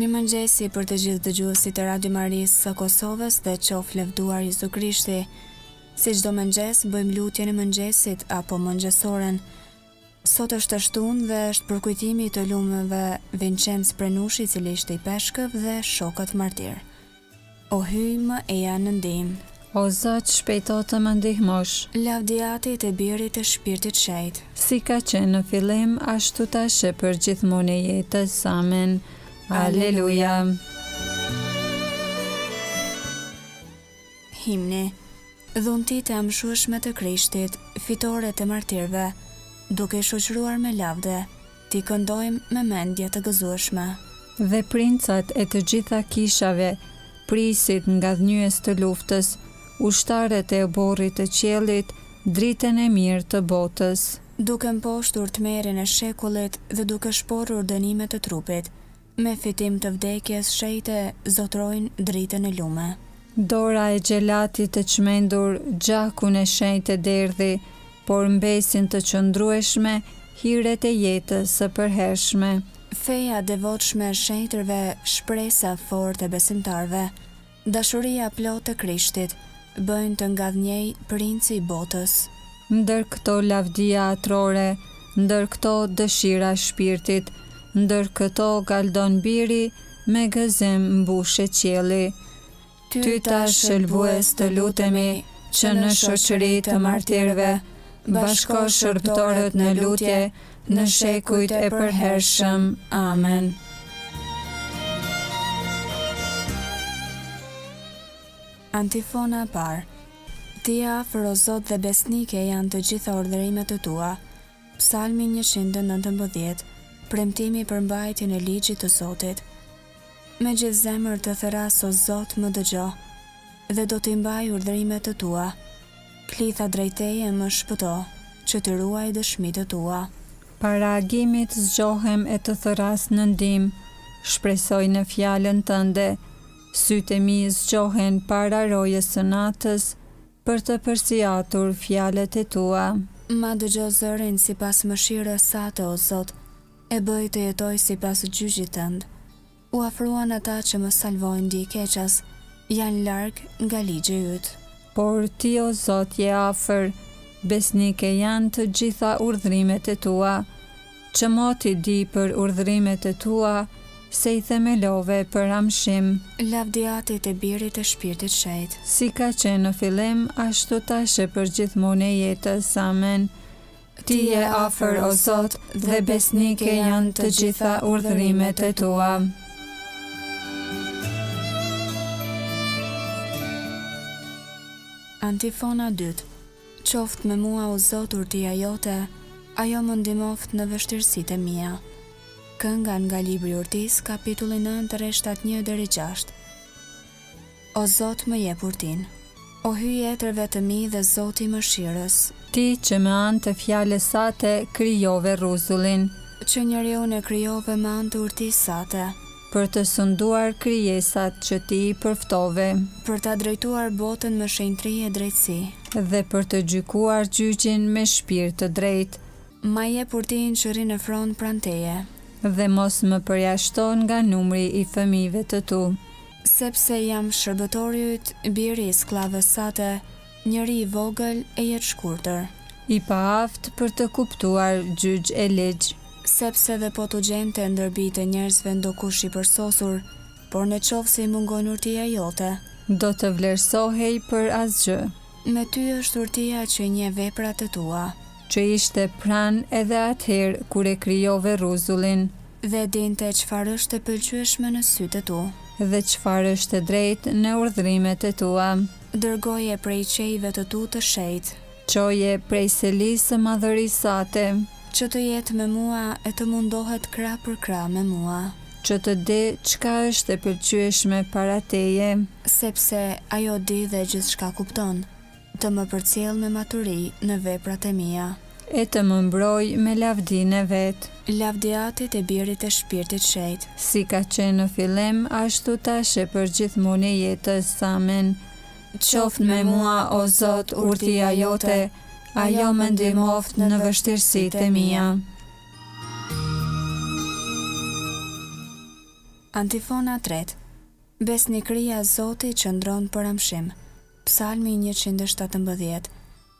Mirëmëngjesi për të gjithë dëgjuesit e Radio Marisë së Kosovës dhe qoftë lavdruar Jezu Krishti. Si çdo mëngjes, bëjmë lutjen e mëngjesit apo mëngjesoren. Sot është shtunë dhe është përkujtimi të lumeve Vincenz Prenushi, i cili ishte i peshkëv dhe shokët martir. O hyj më eja në ndihmë. O Zot, shpejto të më ndihmosh. Lavdiati të birit të shpirtit shejt. Si ka qenë në fillim, ashtu tash e për gjithmonë e jetës. Amen. Aleluja. Himni. Dhuntit e amshueshme të Krishtit, fitore të martirëve, duke shoqëruar me lavde, ti këndojmë me mendje të gëzueshme. Dhe princat e të gjitha kishave, prisit nga dhënjës të luftës, ushtarët e oborrit të qiellit, dritën e mirë të botës. Duke mposhtur tmerrin e shekullit dhe duke shporur dënimet të trupit, me fitim të vdekjes shejte zotrojnë dritën e lume. Dora e gjelatit të çmendur gjakun e shenjtë derdhi, por mbesin të qëndrueshme hiret e jetës së përhershme. Feja devotshme e shenjtërve, shpresa fortë e besimtarve, dashuria plotë e Krishtit, bëjnë të ngadhnjej princi i botës. Ndër këto lavdia atrore, ndër këto dëshira shpirtit, ndër këto galdon biri, me gëzim mbushe qielli. Ty tash shëlbues të lutemi, që në shoqëri të martirëve, bashko shërbëtorët në lutje, në shekujt e përhershëm. Amen. Antifona e parë. Ti afër o Zot dhe besnike janë të gjitha urdhërimet të tua. Psalmi 119, premtimi për mbajtjen e ligjit të Zotit. Me gjithë zemër të thëras o Zot më dëgjo, dhe do t'i mbaj urdhërimet të tua. Klitha drejteje më shpëto, që të ruaj dëshmitë të tua. Para agimit zgjohem e të thëras në ndim, shpresoj në fjalën tënde, sytë e mi zgjohen para rojës së natës, për të përsiatur fjalët e tua. Ma dëgjo zërin sipas mëshirës sate o Zot, e bëj të jetoj sipas gjyqit tënd. U afruan ata që më salvojnë di keqas, janë larg nga ligji yt. Por ti o Zot je afër, besnike janë të gjitha urdhrimet e tua, që moti di për urdhrimet e tua, se i themelove për amshim. Lavdiati të birit të shpirtit shejt. Si ka qenë në fillim, ashtu tash e për gjithmonë e jetës. Amen. Ti je afër o Zot, dhe besnike janë të gjitha urdhrimet e tua. Antifona 2. Qoftë me mua o Zot urtia jote, ajo më ndihmoft në vështirësitë e mia. Kënga nga libri Urtis, kapitulli 9, rreth 1-6. O Zot më jep urtin. O hyj jetërve të mi dhe Zoti mëshirës. Ti që me anë të fjalës sate krijove rrezullin, që njeriu e krijove me anë të urtisë sate, për të sunduar krijesat që ti i përftove, për ta drejtuar botën me shenjtëri e drejtësi, dhe për të gjykuar gjyqin me shpirt të drejtë. Ma jep urtin që rri në front pranë teje, dhe mos më përjashton nga numri i fëmijëve të tu. Sepse jam shërbëtori yt, biri i sklavës sate, njeri i vogël e jetë shkurtër, i paaft për të kuptuar gjyq e ligj. Sepse dhe po t'u gjente ndërbite njerëzve ndokush i përsosur, por në qoftë se i mungon urtia jote, do të vlerësohej për asgjë. Me ty është urtia që njeh veprat e tua, që ishte pranë edhe atëherë kur e krijove rrezullin, dhe dinte çfarë është e pëlqyeshme në sytë e tu, dhe çfarë është e drejtë në urdhrimet e tua. Dërgoje prej qejve të tu të shejt, çoje prej selisë së madhërisë sate, që të jetë me mua e të mundohet krah për krah me mua, që të di çka është e pëlqyeshme para teje, sepse ajo di dhe gjithçka kupton, të më përcjell me maturi në veprat e mia, e të më mbroj me lavdinë e vet. Lavdiatit e birit e shpirtit shejt. Si ka qenë në fillim, ashtu tash e për gjithmonë e jetës. Amen. Qoftë me mua o Zot urtia jote, ajo më ndihmoft në vështirësitë e mia. Antifona 3. Besnikëria e Zotit qëndron për amshim. Psalmi 117.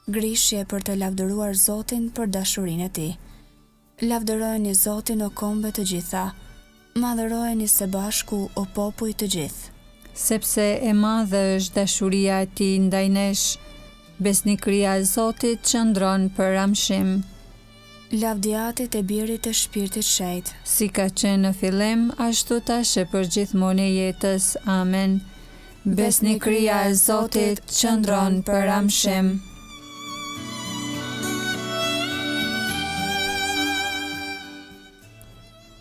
Grishje për të lavdëruar Zotin për dashurinë e tij. Lavdërojeni Zotin o kombe të gjitha, madhërojeni së bashku o popuj të gjithë. Sepse e madhe është dashuria e tij ndaj nesh, besnikëria e Zotit qëndron për amshim. Lavdiatit e birit të shpirtit shejt. Si ka qenë në fillim, ashtu tash e përgjithmonë e jetës. Amen. Besnikëria e Zotit qëndron për amshim.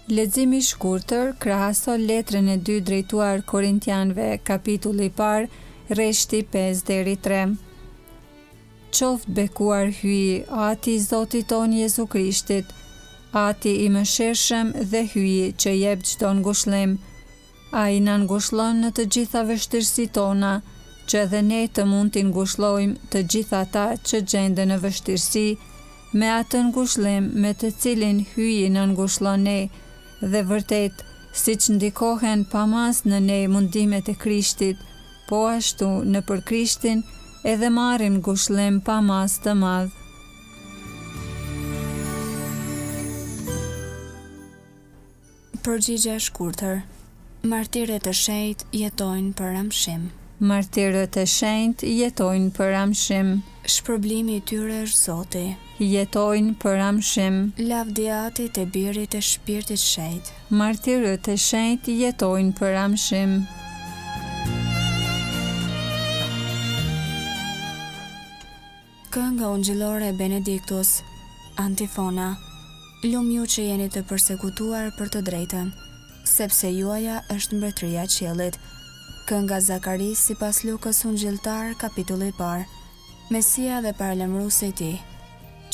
Leximi i shkurtër krahason letrën e 2 drejtuar Korintianëve, kapitulli i parë, rreshti 5 deri 3. Qoftë bekuar hyji, ati i Zotit ton Jezu Krishtit, ati i mëshirshëm dhe hyji që jep çdo ngushëllim. Ai na ngushëllon në të gjitha vështirësitë tona, që edhe ne të mund t'i ngushëllojmë të gjitha ata që gjenden në vështirësi, me atë ngushëllim me të cilin hyji na ngushëllon ne, dhe vërtet, siç ndikohen pamas në ne mundimet e Krishtit, po ashtu nëpër Krishtin edhe marrim ngushëllim pamas të madh. Përgjigje e shkurtër. Martirët e shenjtë jetojnë për amshim. Martirët e shenjtë jetojnë për amshim. Shpërblimi i tyre është Zoti. Jetojnë për amshim. Lavdiatit e birit e shpirtit shejt. Martirët e shenjtë jetojnë për amshim. Kënga ungjillore e Benediktus. Antifona. Lum ju që jeni të përsekutuar për të drejtën, sepse juaja është mbretëria e qiellit. Kënga Zakaris sipas Lukës ungjilltar, kapitulli i parë. Mesia dhe paralajmëruesi i tij.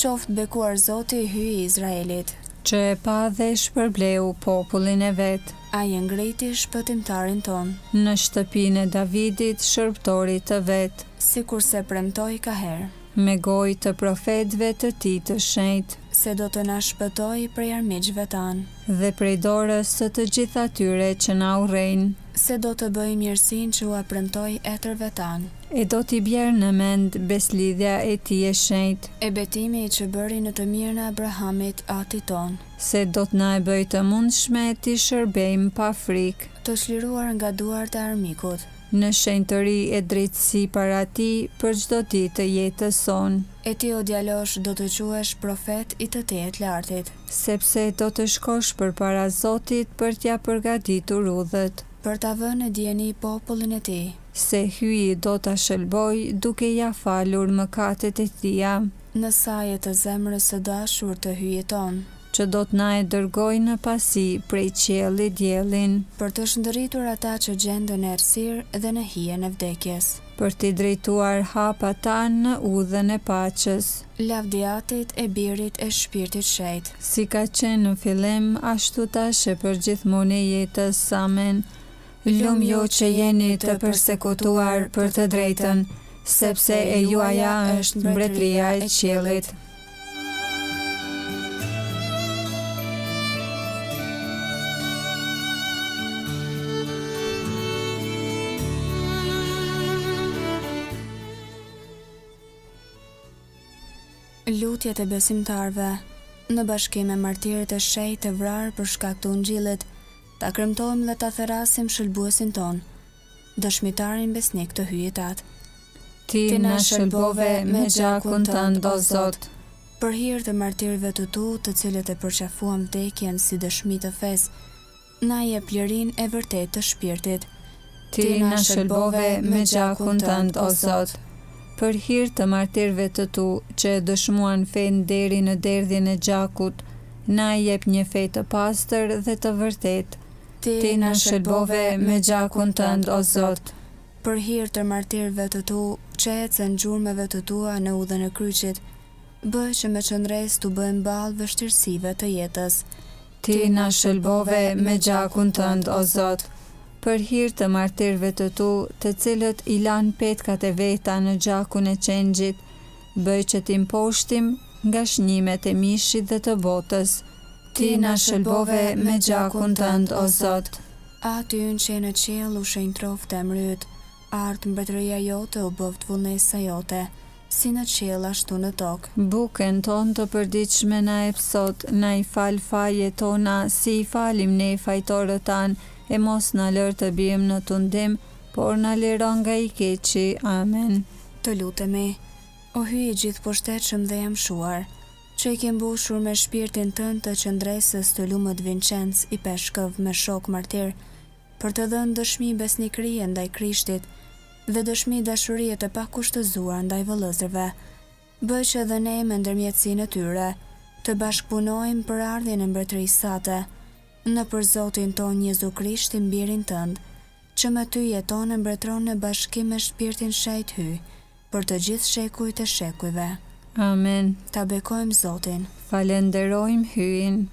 Qoftë bekuar Zoti i hyj i Izraelit, që e pa dhe shpërbleu popullin e vet. Ai e ngriti shpëtimtarin ton në shtëpinë e Davidit, shërbëtorit të vet, sikurse premtoi ka herë, me gojë të profetëve të tij të shenjtë, se do të na shpëtoi prej armiqve tan, dhe prej dorës së të gjithë atyre që na urrejnë, se do të bëjë mirësinë që ua premtoi etërve tan, e do t'i bjerë në mend beslidhja e tij e shenjtë, e betimi që bëri në të mirën e Abrahamit atit ton, se do t'na e bëj të mundshme t'i shërbejmë pa frikë, të çliruar nga duart e armikut, në shenjtëri e drejtësi para tij për çdo ditë të jetës sonë. E ti o djalosh do të quhesh profet i të Tejet Lartit, sepse do të shkosh përpara Zotit për t'ja përgatitur udhët, për ta vënë dieni popullin e tij, se hyi do ta shëlboj duke ja falur mëkatet e tia, në saje të zemrës së dashur të hyjit ton, që do t'na e dërgoj në pasi prej qiellit diellin, për të shndërritur ata që gjenden në errësirë dhe në hijen e vdekjes, për t'i drejtuar hapa ta në udhën e paqes. Lavdiatit e birit e shpirtit shejt. Si ka qenë në fillim, ashtu tash e përgjithmonë e jetës. Amen. Lum ju që jeni të përsekutuar për të drejtën, sepse e juaja është mbretëria e qiellit. Lutjet e besimtarve. Në bashkim me martirët e shenjtë të vrarë për shkak të ungjillit, ta kremtojmë dhe ta therasim shëlbuesin ton, dëshmitarin besnik të hyjit atë. Ti na shëlbove me gjakun tënd, o Zot. Për hir të martirëve të tu, të cilët e përqafuan vdekjen si dëshmi të fesë, na jep lirinë e vërtetë të shpirtit. Ti na shëlbove me gjakun tënd, o Zot. Për hir të martirëve të tu që e dëshmuan fen deri në derdhjen e gjakut, na jep një fe të pastër dhe të vërtetë. Ti na shëlbove me gjakun tënd, o Zot. Për hir të martirëve të tu që ecën gjurmëve të tua në udhën e kryqit, bëj që me qëndres t'u bëjmë ballë vështirësive të jetës. Ti na shëlbove me gjakun tënd, o Zot. Për hir të martirëve të tu, të cilët i lanë petkat e veta në gjakun e qengjit, bëj që t'im poshtim nga shënjimet e mishit dhe të botës. Ti na shëlbove me gjakun tënd, o Zot. Aty që në qiell u shenjtroft emri yt, ardh mbretëria jote u bëft vullnesa jote, si në qiell ashtu në tokë. Bukën tonë të përditshme na jep sot, na i fal fajet tona, si i falim ne fajtorët tanë, e mos na lër të bijmë në tundim, por na liro nga i keqi. Amen. Të lutemi, o hyj i gjithë poshtetshëm dhe jamshuar, që i ke mbushur me shpirtin tënd të qëndresës të lumët Vincenc i Peshkëv me shok martir, për të dhënë dëshmi besnikërie ndaj Krishtit dhe dëshmi dashurie të pakushtëzuar ndaj vëllezërve. Bëj që dhe ne me ndërmjetësinë e tyre të bashkëpunojmë për ardhjen e mbretërisë sate, në për Zotin ton Jezu Krishtin birin tënd, që me ty jeton e mbretëron në bashkim me shpirtin shejt hyj, për të gjithë shekujt e shekujve. Amen. Ta bekojmë Zotin. Falenderojmë hyjin.